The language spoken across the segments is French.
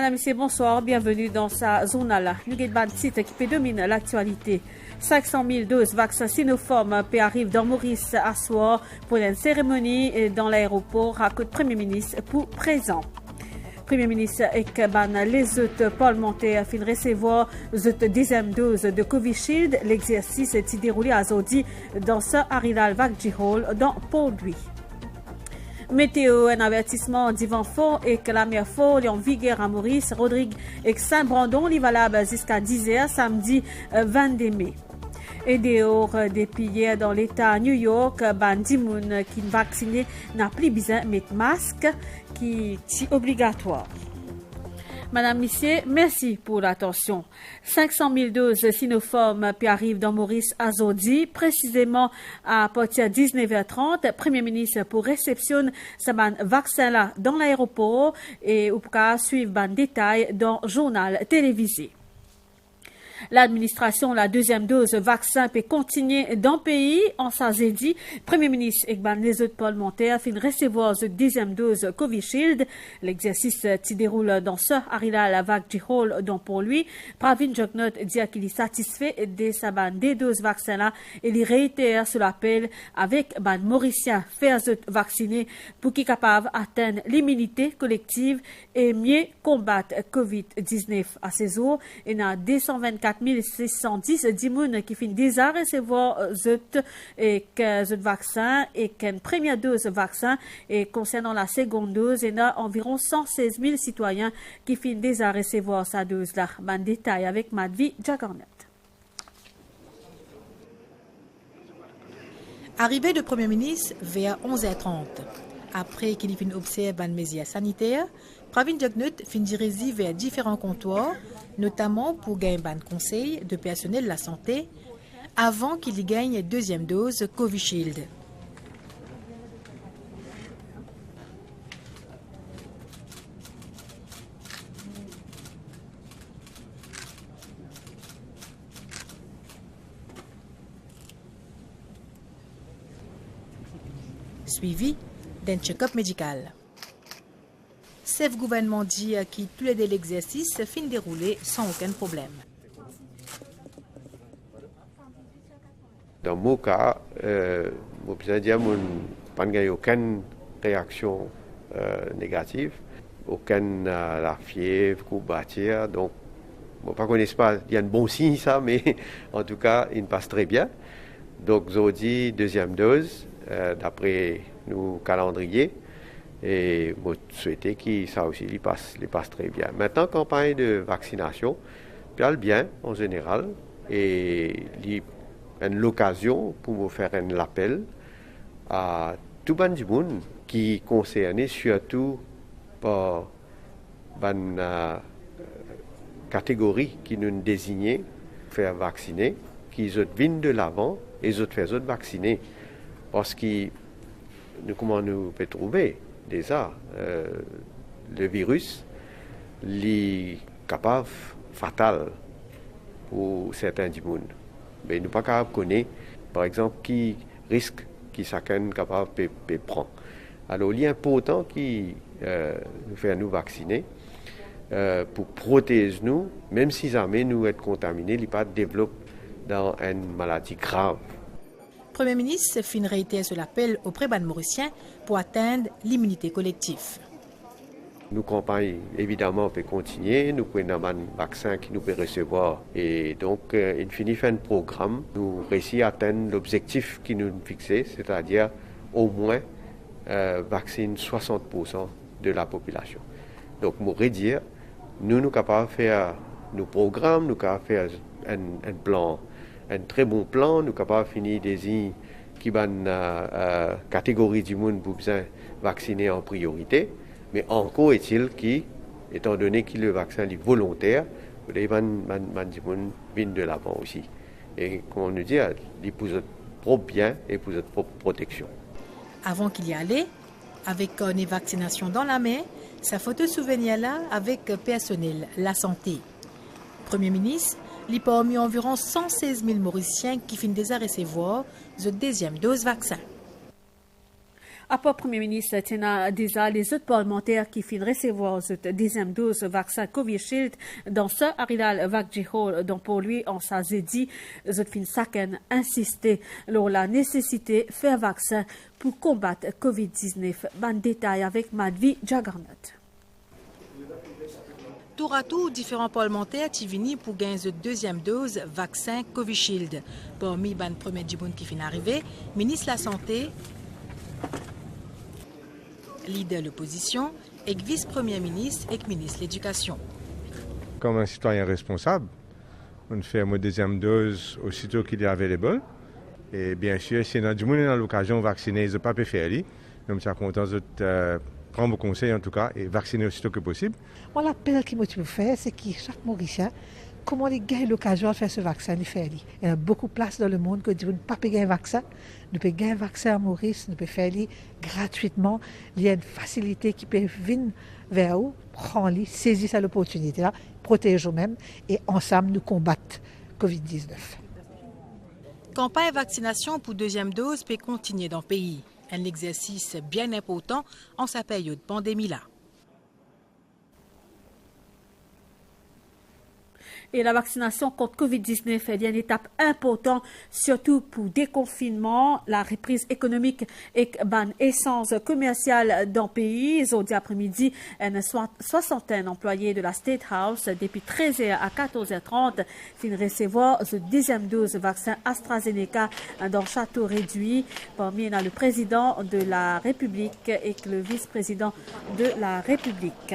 Madame, Monsieur, bonsoir, bienvenue dans sa journal. Nous avons un titre qui domine l'actualité. 500 000 doses vaccins Sinopharm arrivent dans Maurice à soir pour une cérémonie dans l'aéroport à côté Premier ministre pour présent. Premier ministre et les autres parlementaires fin recevoir les deuxième dose de Covishield. L'exercice est déroulé à Zodi dans ce Aridal Vagji Hall dans Port-Louis. Météo, un avertissement d'Ivan fort et que la mer fort est en vigueur à Maurice, Rodrigue et Saint-Brandon, est valable jusqu'à 10h samedi 22 mai. Et dehors des piliers dans l'État New York, Bandimoun qui est vacciné n'a plus besoin de mettre masque qui est obligatoire. Madame, Monsieur, merci pour l'attention. 500 000 doses Sinopharm arrivent dans Maurice à Zodi, précisément à partir de 19h30. Premier ministre pour réceptionner ce vaccin-là dans l'aéroport et ou pour suivre les détails dans le journal télévisé. L'administration, la deuxième dose vaccin peut continuer dans le pays. En Sazedi, Premier ministre et les autres parlementaires finissent recevoir la deuxième dose Covishield. L'exercice se déroule dans ce Aridal Vagji Hall dont pour lui, Pravin Jugnauth dit qu'il est satisfait des doses vaccins-là et il réitère sur l'appel avec les Mauriciens faire vacciner pour qu'ils soient capables d'atteindre l'immunité collective et mieux combattre COVID-19 à ces jours. Et dans 224 610 dimoun qui finissent déjà recevoir ce vaccin et qu'une première dose de vaccin et concernant la seconde dose, il y a environ 116 000 citoyens qui finissent déjà recevoir sa dose là. En détail avec Madvi Jagarnet. Arrivée du Premier ministre vers 11h30. Après qu'il ait observé les mesures sanitaires, Pravin Jugnauth finit dirigé vers différents comptoirs, notamment pour gagner un conseil de personnel de la santé, avant qu'il y gagne une deuxième dose Covishield. Suivi d'un check-up médical. Le gouvernement dit que tous les délais d'exercice finissent dérouler sans aucun problème. Dans mon cas, je peux dire qu'il n'y a eu aucune réaction négative, aucune la fièvre, courbature. Donc, je ne connais pas, il y a un bon signe ça, mais en tout cas, il passe très bien. Donc, je dis deuxième dose, d'après nos calendriers. Et je souhaitais que ça aussi il passe très bien. Maintenant, campagne de vaccination, parle bien en général. Et il y a l'occasion pour me faire un appel à tout le monde qui est concerné, surtout par une catégorie qui nous désignait, faire vacciner, qui viennent de l'avant et les autres faire vacciner. Parce que comment nous peut trouver déjà le virus est capable fatal pour certains du monde. Mais nous ne sommes pas capables de connaître, par exemple, qui risque qui chacun est capable de prendre. Alors, il est important qu'il nous fasse nous vacciner pour protéger nous, même si jamais nous sommes contaminés, il ne pas développer dans une maladie grave. Le Premier ministre fin réitère sur l'appel auprès des Mauriciens pour atteindre l'immunité collective. Nos campagnes, évidemment, peuvent continuer. Nous avons un vaccin qui nous peut recevoir. Et donc, il finit un programme. Nous réussissons à atteindre l'objectif qui nous fixé, c'est-à-dire au moins vacciner 60% de la population. Donc, pour redire, nous sommes capables de faire nos programmes, nous sommes capables de faire un plan. Un très bon plan, nous sommes capables de finir des îles qui sont une catégorie du monde pour besoin vacciner en priorité. Mais encore est-il étant donné que le vaccin est volontaire, les gens viennent de l'avant aussi. Et comme on nous dit, il pour votre propre bien et pour votre propre protection. Avant qu'il y allait, avec une vaccination dans la main, sa photo souvenir là avec personnel, la santé. Premier ministre, il y a parmi environ 116 000 Mauriciens qui finissent déjà recevoir la deuxième dose vaccin. Après Premier ministre Tina déjà les autres parlementaires qui finissent recevoir cette deuxième dose vaccin Covishield dans ce Aridal Vakjihol dont pour lui on s'est dit autres fin saken insister sur la nécessité de faire vaccin pour combattre Covid-19. Ban détail avec Madvi Jaggernaut. Tour à tour, différents parlementaires qui viennent pour gagner cette deuxième dose vaccin Covishield. Parmi les premiers du monde qui viennent arriver, ministre de la Santé, leader de l'opposition, et vice-premier ministre et ministre de l'Éducation. Comme un citoyen responsable, on fait une deuxième dose aussitôt qu'il est available. Et bien sûr, si on a l'occasion de vacciner, ils ne peuvent pas faire. Nous sommes contents de prendre vos conseils en tout cas et vacciner aussitôt que possible. Moi, l'appel que je fais, c'est que chaque Mauricien, comment il gagne l'occasion de faire ce vaccin, il y a beaucoup de places dans le monde que nous ne pouvons pas payer un vaccin. Nous pouvons gagner un vaccin à Maurice, nous pouvons faire gratuitement. Il y a une facilité qui peut venir vers vous, prendre, saisir cette opportunité-là, protéger nous-mêmes et ensemble nous combattre Covid-19. Campagne vaccination pour deuxième dose peut continuer dans le pays. Un exercice bien important en sa période pandémie-là. Et la vaccination contre Covid-19 est une étape importante, surtout pour déconfinement, la reprise économique et une essence commerciale dans le pays. Aujourd'hui après-midi, une soixantaine d'employés de la State House, depuis 13h à 14h30, finissent recevoir la deuxième dose de vaccin AstraZeneca dans le château réduit. Parmi le président de la République et le vice-président de la République.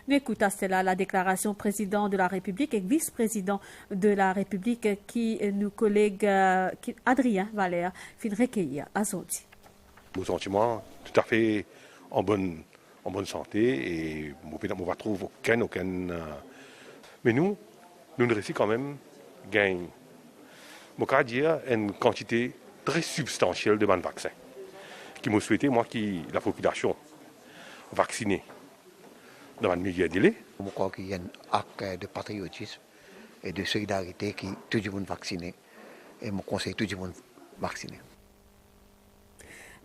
Nous écoutons cela, la déclaration président de la République et vice-président de la République qui nous collègue Adrien Valère fin recueillir à Zodi. Mon sentiment tout à fait en bonne santé et on va trouver aucun mais nous réussissons quand même gagner. Je veux dire une quantité très substantielle de vaccins qui m'ont souhaité moi qui la population vaccinée. Dans le milieu délai. Je crois qu'il y a un acte de patriotisme et de solidarité qui tout le monde vacciné. Et je conseille tout le monde vacciné.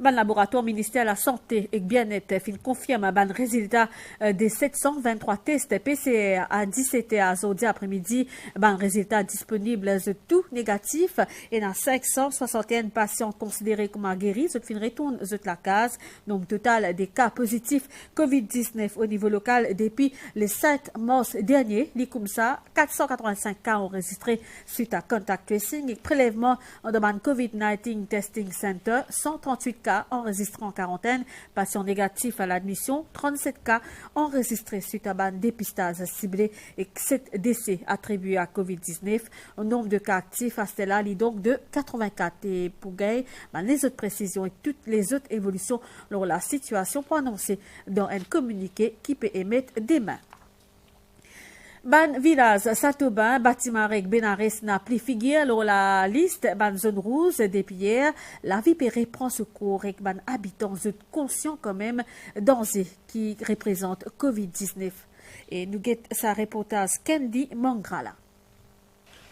Le laboratoire ministère de la Santé et Bien-être confirme le résultat des 723 tests PCR à 17h aujourd'hui après-midi. Le résultat disponible est tout négatif et dans 561 patients considérés comme guéris. Je retourne la case. Nombre total des cas positifs COVID-19 au niveau local depuis le 7 mars dernier. Comme ça, 485 cas enregistrés suite à contact tracing et prélèvement en demande COVID-19 Testing Center. 138 cas enregistrés en quarantaine, patients négatifs à l'admission, 37 cas enregistrés suite à un dépistage ciblé et 7 décès attribués à COVID-19. Le nombre de cas actifs à cela est donc de 84. Et pour gagner les autres précisions et toutes les autres évolutions lors de la situation pour annoncer dans un communiqué qui peut émettre demain. Ban village Saint-Aubin, bâtiment avec Benares n'a plus figure dans la liste ban zone rouge depuis hier. La vie peut reprendre secours avec ban habitants conscients quand même danger qui représente COVID-19. Et nous guette sa reportage Candy Mangrala.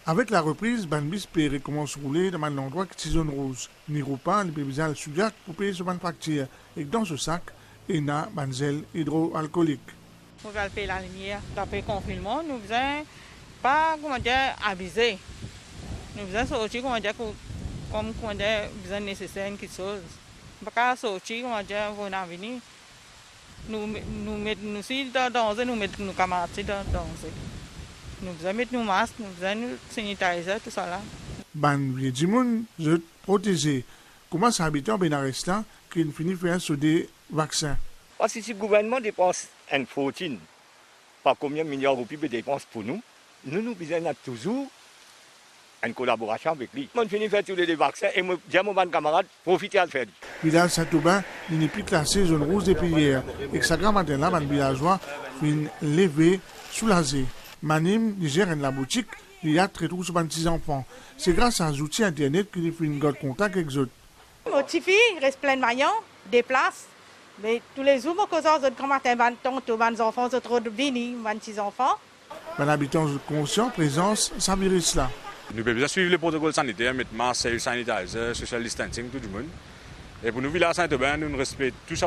Avec la reprise, ban bis peut recommencer à rouler dans l'endroit qui est zone rouge. Ni repas, ni besoin de sucre pour payer ce ban facture. Et dans ce sac, il y a ban gel hydroalcoolique. Pour faire la lumière, après le confinement, nous ne faisons pas abuser. Nous faisons sortir comme besoin nécessaire quelque chose. Pas sortir comme on a venu. Nous mettons nous dans nous mettons nos camarades dans nous faisons mettre nos masques, nous faisons nous sanitiser tout ça là. Ban vieux Jimoun, je protéger. Comment ça habitant Benares là qui finit faire sur des vaccins? Parce que si le gouvernement dépense une fortune, pas combien de milliards de roupies de dépenses pour nous, nous besoin toujours une collaboration avec lui. On finit faire tous les vaccins et j'ai mon camarade profiter à le faire. Village Saint-Aubin, il n'est plus classé zone rouge depuis hier. Et que ça grand matin là, les villageois finissent lever, soulagés. Manim, il gère la boutique, il y a très tous les petits enfants. C'est grâce à un outil internet qu'il fait une garde contact avec eux. Mon petit fille reste plein de maillons, déplace. Mais tous les jours, quand on a grand matin, les enfants sont trop bénis, les petits enfants. Les habitants conscients présence ça virus là. Nous devons bien suivre les protocoles sanitaires, mettre masque, sanitizer, social distancing, tout le monde. Et pour nous, village Saint-Aubin, nous respectons tous ces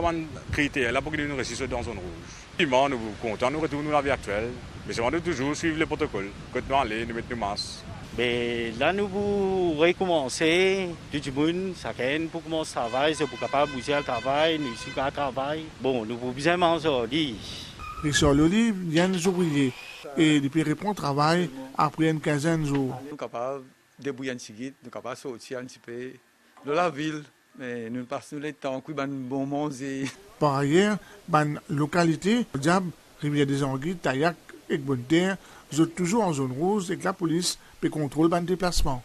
critères là pour que nous restions dans la zone rouge. Effectivement, nous sommes contents, nous retournons à la vie actuelle. Mais c'est de toujours suivre les protocoles. Quand nous allons, nous mettons nos masques. Mais là, nous pouvons recommencer. Tout le monde, chacun pour commencer à travailler, c'est pour capable bouger le travail, nous sommes à travail. Bon, nous pouvons bien manger. Les sols l'olive viennent ouvriers et depuis répondre au travail après une quinzaine de jours. Nous sommes capables de débrouiller un petit peu, nous sommes capables de sortir un petit peu de la ville, mais nous passons le temps que nous bon manger. Par ailleurs, dans la localité, Diable, Rivière des Anguilles, Taillac et Bonne-Terre, sont toujours en zone rouge et que la police peut contrôler le déplacement.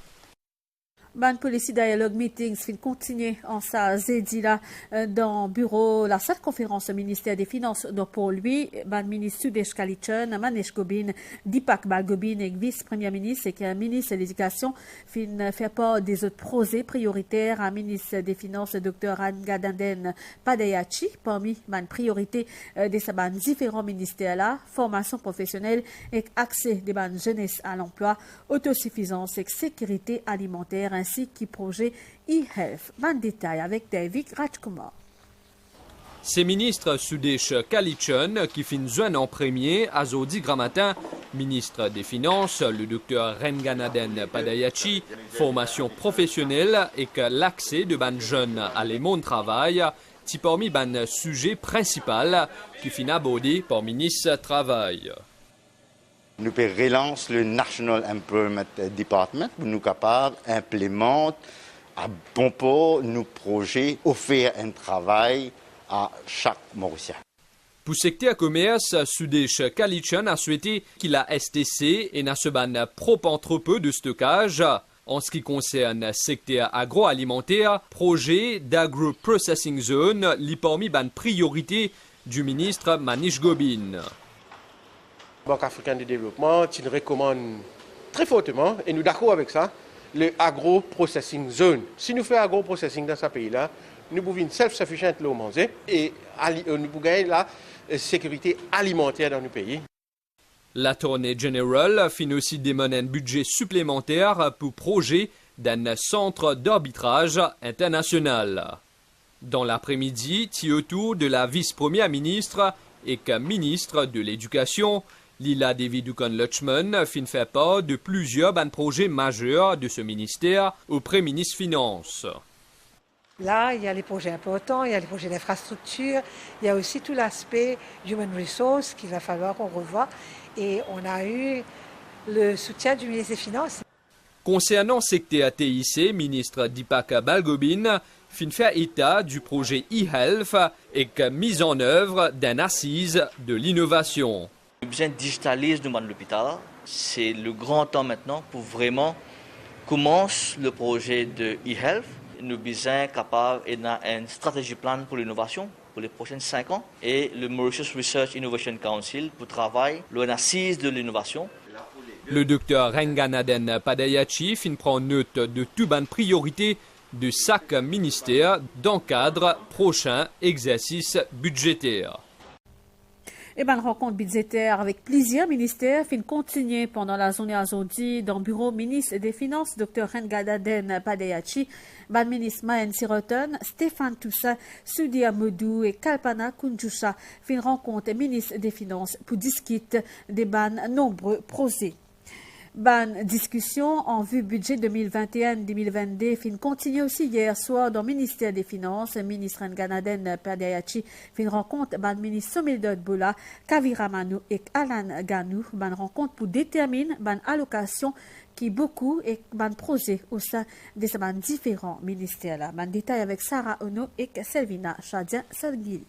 Ban police dialogue meetings fin continuer en sa zedi là dans bureau la salle conférence ministère des finances donc pour lui ban ministre Sudesh Kalichon Manish Gobin Dipak Balgobin et vice-premier ministre et qui est ministre de l'éducation fin fait part des autres projets prioritaires à ministre des finances Dr Ranganaden Padayachi parmi ban priorité de sa ban différents ministères là formation professionnelle et accès des ban jeunesse à l'emploi autosuffisance et sécurité alimentaire ainsi que projet e-health. En détail avec David Rajkumar. C'est ministre Sudesh Kalichon qui finit en premier à Zodi Gramatin, ministre des Finances, le docteur Ranganaden Padayachi, formation professionnelle et que l'accès de ban jeunes à les mondes travail, qui parmi ban sujet principal qui finit abordé par ministre Travail. Nous relancer le National Employment Department pour nous capables d'implémenter à bon port nos projets, offrir un travail à chaque Mauricien. Pour le secteur commerce, Sudesh Kalichon a souhaité qu'il a STC et n'a se ban propre entrepôt de stockage. En ce qui concerne le secteur agroalimentaire, projet d'agro-processing zone, li parmi ban priorité du ministre Manish Gobin. Banque africaine de développement, il recommande très fortement, et nous d'accord avec ça, le agro-processing zone. Si nous faisons agro-processing dans ce pays-là, nous pouvons être self-sufficient l'eau manger et nous pouvons gagner la sécurité alimentaire dans nos pays. L'Attorney General finit aussi démoner un budget supplémentaire pour projet d'un centre d'arbitrage international. Dans l'après-midi, autour de la vice-première ministre et que ministre de l'Éducation, Lila Devi-Dukan-Lutchman fait part de plusieurs projets majeurs de ce ministère auprès ministre Finances. Là, il y a les projets importants, il y a les projets d'infrastructure, il y a aussi tout l'aspect human resource qu'il va falloir qu'on revoie. Et on a eu le soutien du ministre des Finances. Concernant le secteur TIC, ministre Dipak Balgobin fait état du projet e-health et mise en œuvre d'une assise de l'innovation. Le besoin de digitaliser l'hôpital, c'est le grand temps maintenant pour vraiment commencer le projet de e-health. Nous sommes capables d'avoir une stratégie plan pour l'innovation pour les prochains 5 ans et le Mauritius Research Innovation Council pour travailler une assise de l'innovation. Le docteur Ranganaden Padayachi prend note de toute bonne priorité de chaque ministère dans le cadre prochain exercice budgétaire. Et une rencontre budgétaire avec plusieurs ministères continue pendant la journée aujourd'hui dans le bureau ministre des Finances, Dr Ranganaden Padayachi, ministre Mayen Siroton, Stéphane Toussaint, Sudia Modou et Kalpana Kunjusha rencontre ministre des Finances pour discuter des nombreux projets. Discussion en vue budget 2021-2022 continue aussi hier soir dans le ministère des Finances. Ministre Ranganaden Padayachi rencontre ministre Somildot Bola, Kavira Manu et Alan Ganou. Rencontre pour déterminer allocation qui beaucoup et projet au sein de ces différents ministères. Détail avec Sarah Ono et Selvina Chadia-Salguili.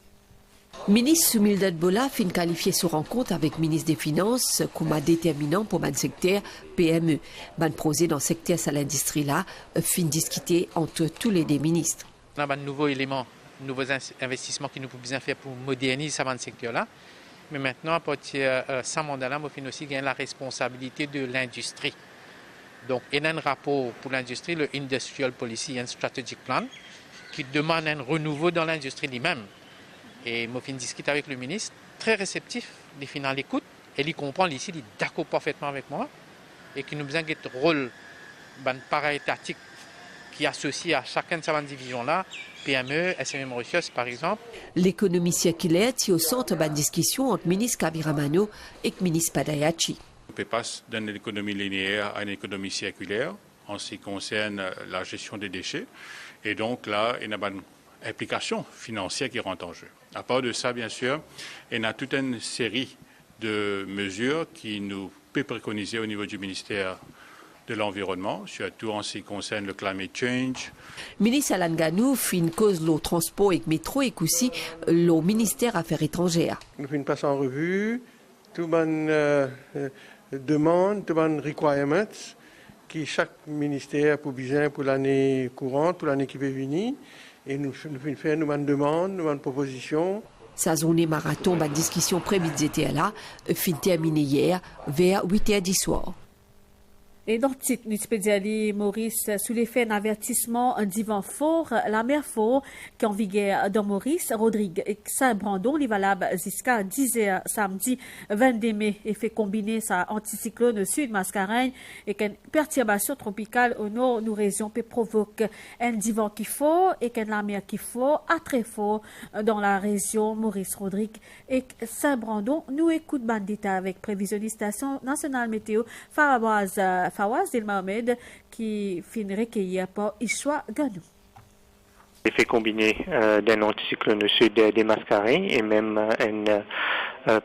Ministre Somildot Bola fin qualifié ce rencontre avec ministre des Finances comme déterminant pour le secteur PME. Ban projet dans le secteur de l'industrie là fin discuter entre tous les deux ministres. On a un nouveau élément, nouveaux investissements qui nous pouvons bien faire pour moderniser ce secteur là. Mais maintenant à partir de ce mandat là, on fin aussi gagner la responsabilité de l'industrie. Donc il y a un rapport pour l'industrie, le Industrial Policy and Strategic Plan, qui demande un renouveau dans l'industrie lui-même. Et je discute avec le ministre, très réceptif, il est à l'écoute Elle y comprend ici, il est d'accord parfaitement avec moi et qui nous besoin de rôle para-étatique qui associe à chacune de ces divisions-là, PME, SME Mauritius par exemple. L'économie circulaire est au centre de la discussion entre le ministre Kabiramano et le ministre Padayachi. On peut passer d'une économie linéaire à une économie circulaire en ce qui concerne la gestion des déchets. Et donc là, il y a une implication financière qui rentre en jeu. À part de ça, bien sûr, il y a toute une série de mesures qui nous peut préconiser au niveau du ministère de l'Environnement, surtout en ce qui concerne le climate change. Ministre Alan Ganou fait une cause le transport et le métro et aussi le ministère Affaires étrangères. Nous faisons passer en revue toutes les demandes, toutes les requirements qui chaque ministère pour besoin pour l'année courante, pour l'année qui va venir. Et nous faisons faire nos demandes, nos propositions. Sa journée marathon, la discussion prévue là, fin terminée hier vers 8h du soir. Et dans le titre, nous Maurice, sous l'effet d'un avertissement d'un vent fort, la mer fort qui est en vigueur dans Maurice, Rodrigue et Saint-Brandon, est valable jusqu'à 10h samedi 22 mai et fait combiner sa anticyclone au sud Mascaregne et qu'une perturbation tropicale au nord nous région peut provoquer un vent qui fort et qu'une la mer qui fort à très fort dans la région Maurice, Rodrigue et Saint-Brandon. Nous écoutons bandita avec prévisionniste station nationale météo Fawaz El Mohamed qui finit recueillir par Ishwa Ganou. L'effet combiné d'un anticyclone au sud des Mascareignes et même une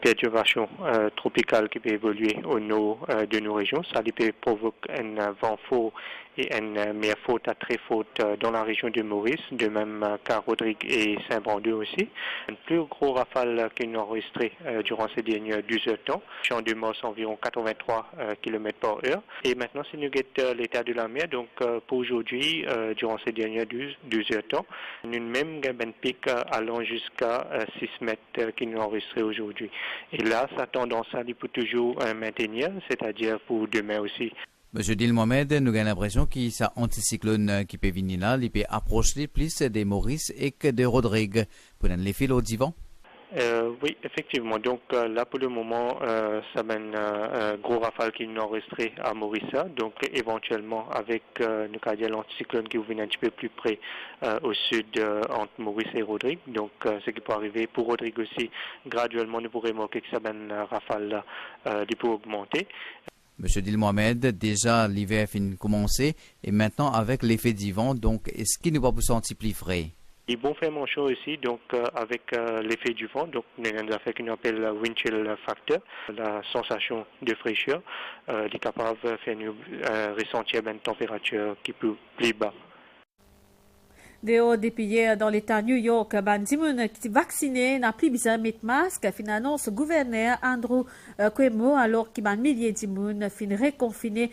perturbation tropicale qui peut évoluer au nord de nos régions. Ça peut provoquer un vent fort et une mer forte à très forte dans la région de Maurice, de même qu'à Rodrigue et Saint-Brandon aussi. Un plus gros rafale qu'on a enregistré durant ces dernières 12 heures de temps, champ de Mors environ 83 km par heure. Et maintenant, c'est nous l'état de la mer. Donc pour aujourd'hui, durant ces dernières 12 heures de temps, nous même un pic allant jusqu'à 6 mètres qu'on a enregistré aujourd'hui. Et là, ça a tendance à aller pour toujours maintenir, c'est-à-dire pour demain aussi. Monsieur Dil Mohamed, nous avons l'impression que ce anticyclone qui peut venir là, il peut approcher plus des Maurice et que de Rodrigue. Pour les fils au divan? Oui, effectivement. Donc là, pour le moment, ça mène un gros rafale qui est enregistré à Maurice. Donc éventuellement, avec l'anticyclone qui vient un petit peu plus près au sud entre Maurice et Rodrigue. Donc ce qui peut arriver pour Rodrigue aussi, graduellement, nous pourrons remarquer que ça mène un rafale qui peut augmenter. Monsieur Dil Mohamed, déjà l'hiver finit de commencer et maintenant avec l'effet du vent, donc est-ce qu'il ne va pas vous sentir plus frais? Il est bon faire mon choix aussi, donc avec l'effet du vent, donc nous avons fait ce qu'on appelle wind chill factor, la sensation de fraîcheur, est capable de faire nous ressentir une température qui peut plus bas. Depuis hier dans l'État New York, Bandimoun qui vacciné n'a plus besoin de mettre masque. Finalement, ce gouverneur Andrew Cuomo, alors qu'il y a milliers de gens fin reconfinés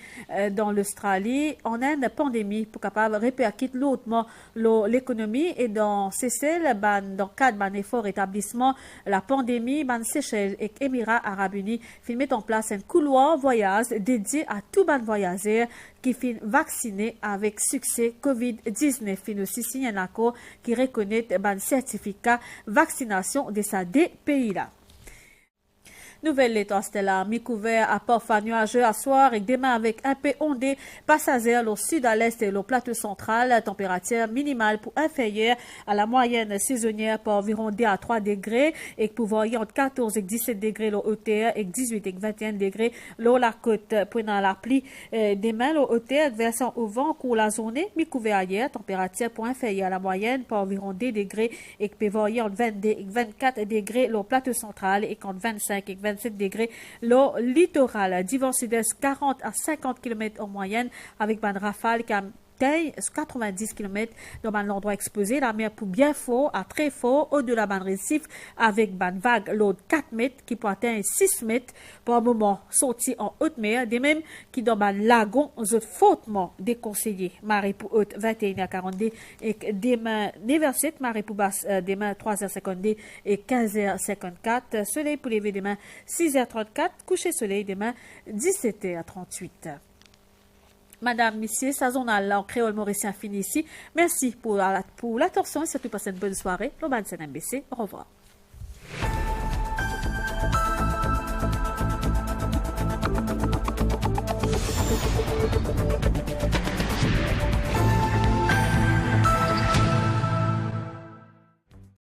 dans l'Australie, en une pandémie pour capable répercuter l'autrement l'économie et dans Seychelles, dans le cadre d'un effort établissement, la pandémie, Seychelles et Émirats Arabes Unis fin mettre en place un couloir voyage dédié à tous les voyageurs qui fin vaccinés avec succès COVID-19. Fin aussi signé un accord qui reconnaît un certificat vaccination de ces deux pays-là. Nouvelle état stellaire, mi-couvert à parfois nuageux à soir et demain avec un peu ondé, passagère au sud à l'est et au plateau central, température minimale pour inférieure à la moyenne saisonnière par environ 2 à 3 degrés et pouvoir y entre 14 et 17 degrés au hauteur et 18 et 21 degrés la côte. Prenant la pluie demain au hauteur versant au vent pour la journée, mi-couvert hier, température pour inférieure à la moyenne par environ 2 degrés et pouvoir y entre 22 et 24 degrés au plateau central et entre 25 et 27 degrés le littoral. Divan sud-est 40 à 50 km en moyenne avec une rafale qui a 90 km dans l'endroit exposé. La mer pour bien fort à très fort au-delà d'un récif avec une vague l'eau de 4 mètres qui peut atteindre 6 mètres pour un moment sorti en haute mer. Des mêmes qui dans un lagon sont fortement déconseillés. Marée pour haute 21 à 42 et demain 9h07, marée pour basse demain 3h52 et 15h54. Soleil pour lever demain 6h34, coucher soleil demain 17h38. Madame, Monsieur, sa journal en créole mauricien fini ici. Merci pour l'attention et surtout passez une bonne soirée. L'Oban CNBC, au revoir.